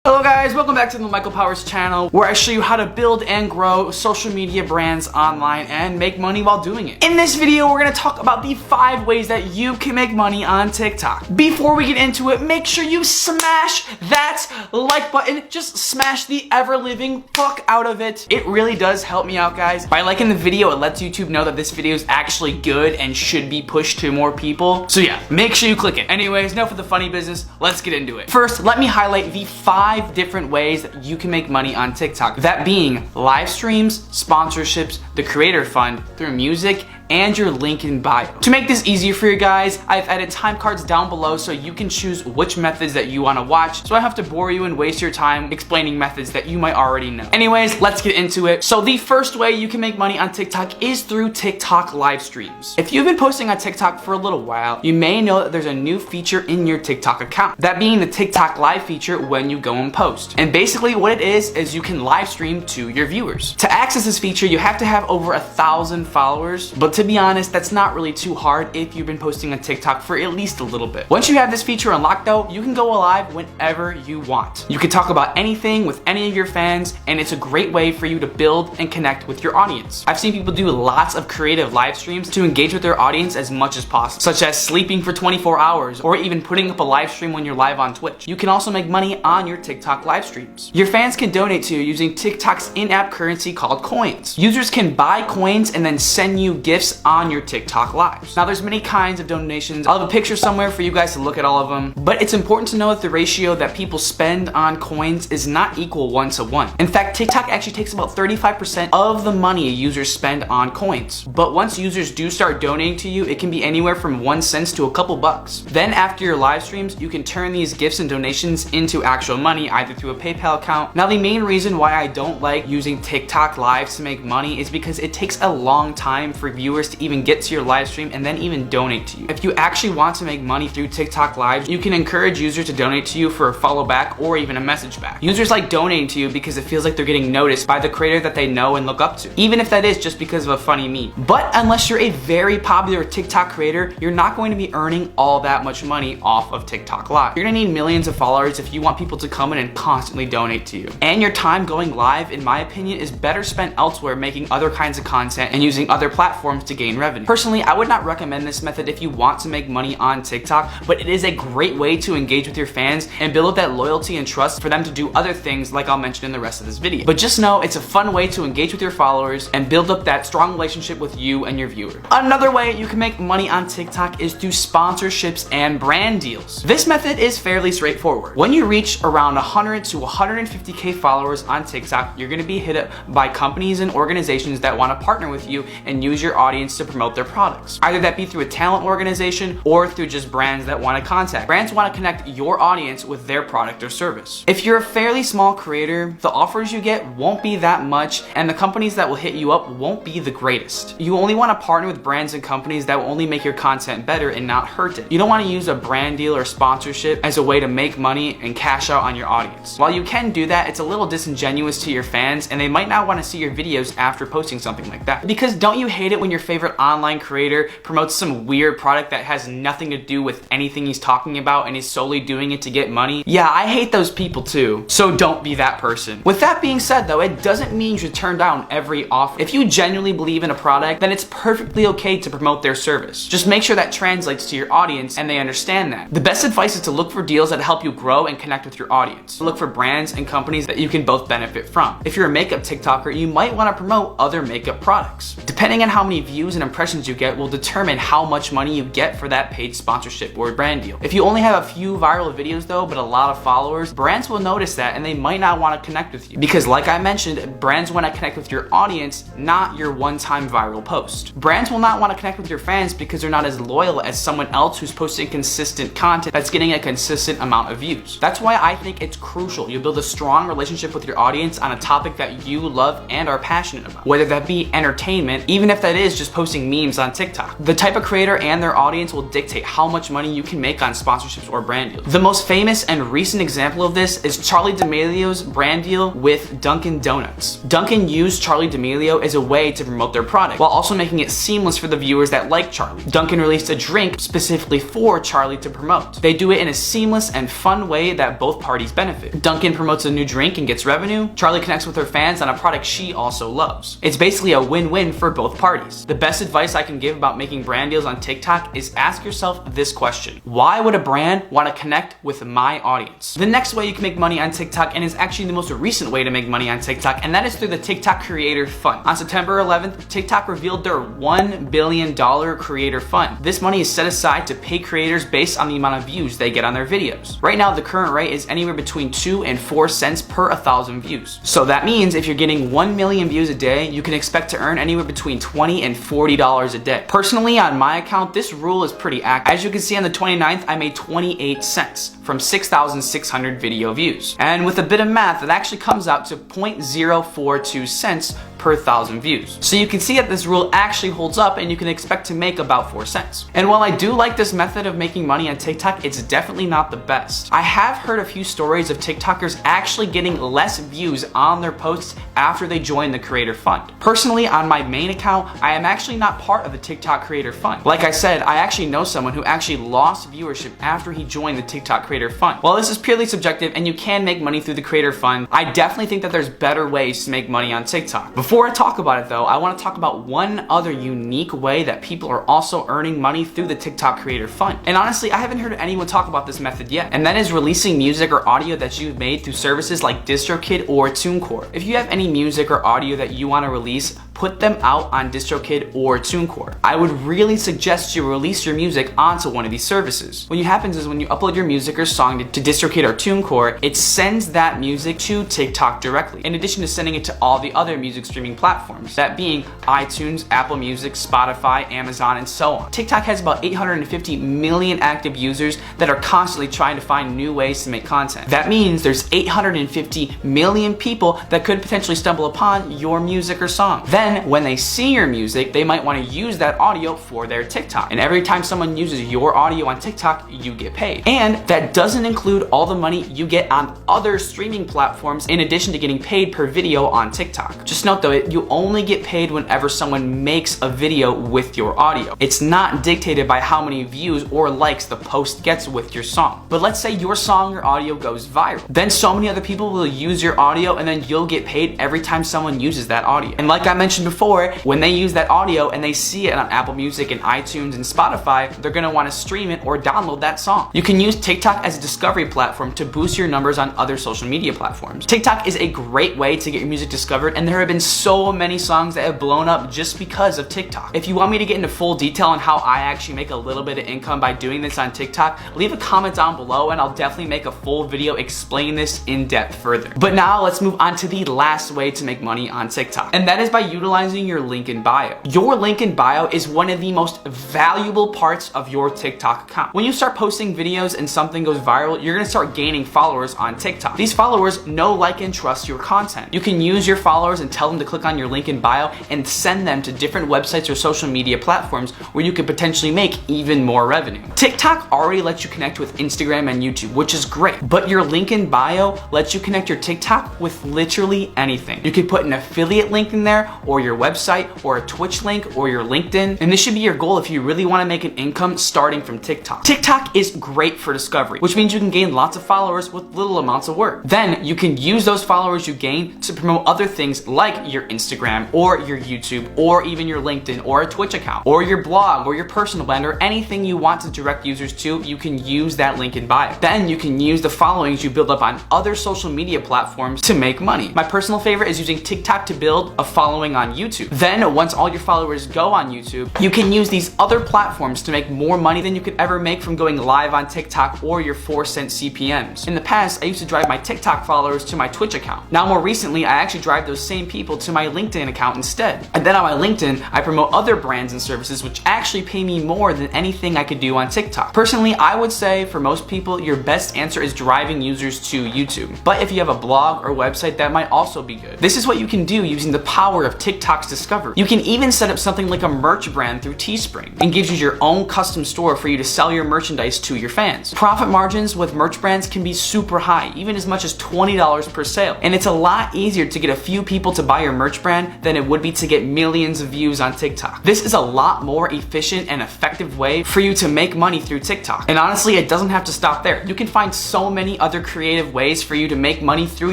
Hello guys, welcome back to the Michael Powers channel, where I show you how to build and grow social media brands online and make money while doing it. In this video, we're going to talk about the 5 ways that you can make money on TikTok. Before we get into it, make sure you smash that like button. Just smash the ever-living fuck out of it. It really does help me out, guys. By liking the video, it lets YouTube know that this video is actually good and should be pushed to more people. So yeah, make sure you click it. Anyways, enough of the funny business. Let's get into it. First, let me highlight the 5 different ways that you can make money on TikTok. That being live streams, sponsorships, the creator fund, through music, and your link in bio. To make this easier for you guys, I've added time cards down below so you can choose which methods that you want to watch, so I don't have to bore you and waste your time explaining methods that you might already know. Anyways, let's get into it. So the first way you can make money on TikTok is through TikTok live streams. If you've been posting on TikTok for a little while, you may know that there's a new feature in your TikTok account, that being the TikTok live feature when you go and post. And basically what it is you can live stream to your viewers. To access this feature, you have to have over 1,000 followers, but to be honest, that's not really too hard if you've been posting on TikTok for at least a little bit. Once you have this feature unlocked though, you can go live whenever you want. You can talk about anything with any of your fans, and it's a great way for you to build and connect with your audience. I've seen people do lots of creative live streams to engage with their audience as much as possible, such as sleeping for 24 hours or even putting up a live stream when you're live on Twitch. You can also make money on your TikTok live streams. Your fans can donate to you using TikTok's in-app currency called coins. Users can buy coins and then send you gifts on your TikTok lives. Now there's many kinds of donations. I'll have a picture somewhere for you guys to look at all of them, but it's important to know that the ratio that people spend on coins is not equal 1-to-1. In fact, TikTok actually takes about 35% of the money users spend on coins. But once users do start donating to you, it can be anywhere from 1 cent to a couple bucks. Then after your live streams, you can turn these gifts and donations into actual money, either through a PayPal account. Now the main reason why I don't like using TikTok lives to make money is because it takes a long time for viewers to even get to your live stream and then even donate to you. If you actually want to make money through TikTok lives, you can encourage users to donate to you for a follow back or even a message back. Users like donating to you because it feels like they're getting noticed by the creator that they know and look up to, even if that is just because of a funny meme. But unless you're a very popular TikTok creator, you're not going to be earning all that much money off of TikTok live. You're gonna need millions of followers if you want people to come in and constantly donate to you. And your time going live, in my opinion, is better spent elsewhere making other kinds of content and using other platforms to gain revenue. Personally, I would not recommend this method if you want to make money on TikTok, but it is a great way to engage with your fans and build up that loyalty and trust for them to do other things like I'll mention in the rest of this video. But just know it's a fun way to engage with your followers and build up that strong relationship with you and your viewer. Another way you can make money on TikTok is through sponsorships and brand deals. This method is fairly straightforward. When you reach around 100 to 150k followers on TikTok, you're going to be hit up by companies and organizations that want to partner with you and use your audience to promote their products. Either that be through a talent organization or through just brands that want to contact. Brands want to connect your audience with their product or service. If you're a fairly small creator, the offers you get won't be that much, and the companies that will hit you up won't be the greatest. You only want to partner with brands and companies that will only make your content better and not hurt it. You don't want to use a brand deal or sponsorship as a way to make money and cash out on your audience. While you can do that, it's a little disingenuous to your fans, and they might not want to see your videos after posting something like that. Because don't you hate it when your favorite online creator promotes some weird product that has nothing to do with anything he's talking about and is solely doing it to get money? Yeah, I hate those people too. So don't be that person. With that being said though, it doesn't mean you should turn down every offer. If you genuinely believe in a product, then it's perfectly okay to promote their service. Just make sure that translates to your audience and they understand that. The best advice is to look for deals that help you grow and connect with your audience. Look for brands and companies that you can both benefit from. If you're a makeup TikToker, you might want to promote other makeup products. Depending on how many views and impressions you get will determine how much money you get for that paid sponsorship or brand deal. If you only have a few viral videos though, but a lot of followers, brands will notice that and they might not want to connect with you. Because like I mentioned, brands want to connect with your audience, not your one-time viral post. Brands will not want to connect with your fans because they're not as loyal as someone else who's posting consistent content that's getting a consistent amount of views. That's why I think it's crucial you build a strong relationship with your audience on a topic that you love and are passionate about. Whether that be entertainment, even if that is is just posting memes on TikTok. The type of creator and their audience will dictate how much money you can make on sponsorships or brand deals. The most famous and recent example of this is Charli D'Amelio's brand deal with Dunkin' Donuts. Dunkin' used Charli D'Amelio as a way to promote their product, while also making it seamless for the viewers that like Charli. Dunkin' released a drink specifically for Charli to promote. They do it in a seamless and fun way that both parties benefit. Dunkin' promotes a new drink and gets revenue. Charli connects with her fans on a product she also loves. It's basically a win-win for both parties. The best advice I can give about making brand deals on TikTok is ask yourself this question: why would a brand want to connect with my audience? The next way you can make money on TikTok, and is actually the most recent way to make money on TikTok, and that is through the TikTok Creator Fund. On September 11th, TikTok revealed their $1 billion Creator Fund. This money is set aside to pay creators based on the amount of views they get on their videos. Right now, the current rate is anywhere between 2 and 4 cents per 1,000 views. So that means if you're getting 1 million views a day, you can expect to earn anywhere between $20 and $40 a day. Personally, on my account, this rule is pretty accurate. As you can see on the 29th, I made 28 cents from 6,600 video views. And with a bit of math, it actually comes out to 0.042 cents per 1,000 views. So you can see that this rule actually holds up, and you can expect to make about 4 cents. And while I do like this method of making money on TikTok, it's definitely not the best. I have heard a few stories of TikTokers actually getting less views on their posts after they join the Creator Fund. Personally, on my main account, I am actually not part of the TikTok Creator Fund. Like I said, I actually know someone who actually lost viewership after he joined the TikTok Creator Fund. While this is purely subjective and you can make money through the Creator Fund, I definitely think that there's better ways to make money on TikTok. Before I talk about it though, I want to talk about one other unique way that people are also earning money through the TikTok Creator Fund. And honestly, I haven't heard anyone talk about this method yet, and that is releasing music or audio that you've made through services like DistroKid or TuneCore. If you have any music or audio that you want to release, put them out on DistroKid or TuneCore. I would really suggest you release your music onto one of these services. What happens is when you upload your music or song to DistroKid or TuneCore, it sends that music to TikTok directly, in addition to sending it to all the other music streaming platforms, that being iTunes, Apple Music, Spotify, Amazon, and so on. TikTok has about 850 million active users that are constantly trying to find new ways to make content. That means there's 850 million people that could potentially stumble upon your music or song. Then, when they see your music, they might want to use that audio for their TikTok. And every time someone uses your audio on TikTok, you get paid. And that doesn't include all the money you get on other streaming platforms in addition to getting paid per video on TikTok. Just note though, you only get paid whenever someone makes a video with your audio. It's not dictated by how many views or likes the post gets with your song. But let's say your song or audio goes viral. Then so many other people will use your audio, and then you'll get paid every time someone uses that audio. And like I mentioned before, when they use that audio and they see it on Apple Music and iTunes and Spotify, they're gonna want to stream it or download that song. You can use TikTok as a discovery platform to boost your numbers on other social media platforms. TikTok is a great way to get your music discovered, and there have been so many songs that have blown up just because of TikTok. If you want me to get into full detail on how I actually make a little bit of income by doing this on TikTok, leave a comment down below and I'll definitely make a full video explaining this in depth further. But now let's move on to the last way to make money on TikTok, and that is by utilizing your link in bio. Your link in bio is one of the most valuable parts of your TikTok account. When you start posting videos and something goes viral, you're gonna start gaining followers on TikTok. These followers know, like, and trust your content. You can use your followers and tell them to click on your link in bio and send them to different websites or social media platforms where you could potentially make even more revenue. TikTok already lets you connect with Instagram and YouTube, which is great, but your link in bio lets you connect your TikTok with literally anything. You could put an affiliate link in there, or your website, or a Twitch link, or your LinkedIn, and this should be your goal if you really want to make an income starting from TikTok. TikTok is great for discovery, which means you can gain lots of followers with little amounts of work. Then you can use those followers you gain to promote other things like your Instagram or your YouTube or even your LinkedIn or a Twitch account or your blog or your personal brand or anything you want to direct users to. You can use that link in bio. Then you can use the followings you build up on other social media platforms to make money. My personal favorite is using TikTok to build a following on YouTube. Then once all your followers go on YouTube, you can use these other platforms to make more money than you could ever make from going live on TikTok or your 4-cent CPMs. In the past, I used to drive my TikTok followers to my Twitch account. Now more recently, I actually drive those same people to my LinkedIn account instead. And then on my LinkedIn, I promote other brands and services which actually pay me more than anything I could do on TikTok. Personally, I would say for most people, your best answer is driving users to YouTube. But if you have a blog or website, that might also be good. This is what you can do using the power of TikTok's discovery. You can even set up something like a merch brand through Teespring and gives you your own custom store for you to sell your merchandise to your fans. Profit margins with merch brands can be super high, even as much as $20 per sale. And it's a lot easier to get a few people to buy your merch brand than it would be to get millions of views on TikTok. This is a lot more efficient and effective way for you to make money through TikTok. And honestly, it doesn't have to stop there. You can find so many other creative ways for you to make money through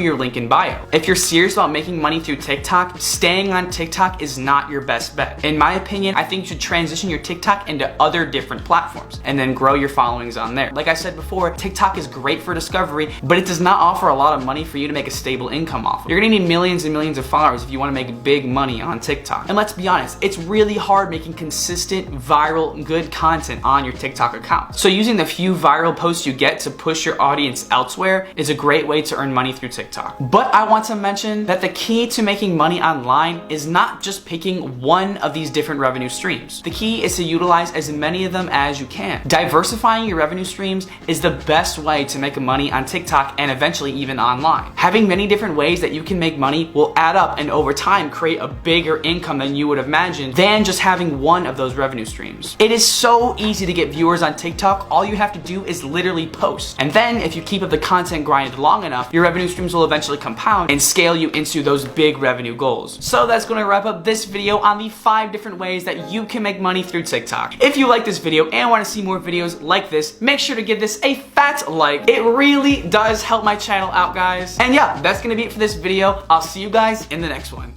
your link in bio. If you're serious about making money through TikTok, staying on TikTok is not your best bet. In my opinion, I think you should transition your TikTok into other different platforms and then grow your followings on there. Like I said before, TikTok is great for discovery, but it does not offer a lot of money for you to make a stable income off of. You're gonna need millions and millions of followers if you wanna make big money on TikTok. And let's be honest, it's really hard making consistent, viral, good content on your TikTok account. So using the few viral posts you get to push your audience elsewhere is a great way to earn money through TikTok. But I want to mention that the key to making money online is not just picking one of these different revenue streams. The key is to utilize as many of them as you can. Diversifying your revenue streams is the best way to make money on TikTok and eventually even online. Having many different ways that you can make money will add up and over time create a bigger income than you would imagine than just having one of those revenue streams. It is so easy to get viewers on TikTok. All you have to do is literally post. And then if you keep up the content grind long enough, your revenue streams will eventually compound and scale you into those big revenue goals. So that's going to wrap up this video on the 5 different ways that you can make money through TikTok. If you like this video and want to see more videos like this, make sure to give this a fat like. It really does help my channel out, guys. And yeah, that's going to be it for this video. I'll see you guys in the next one.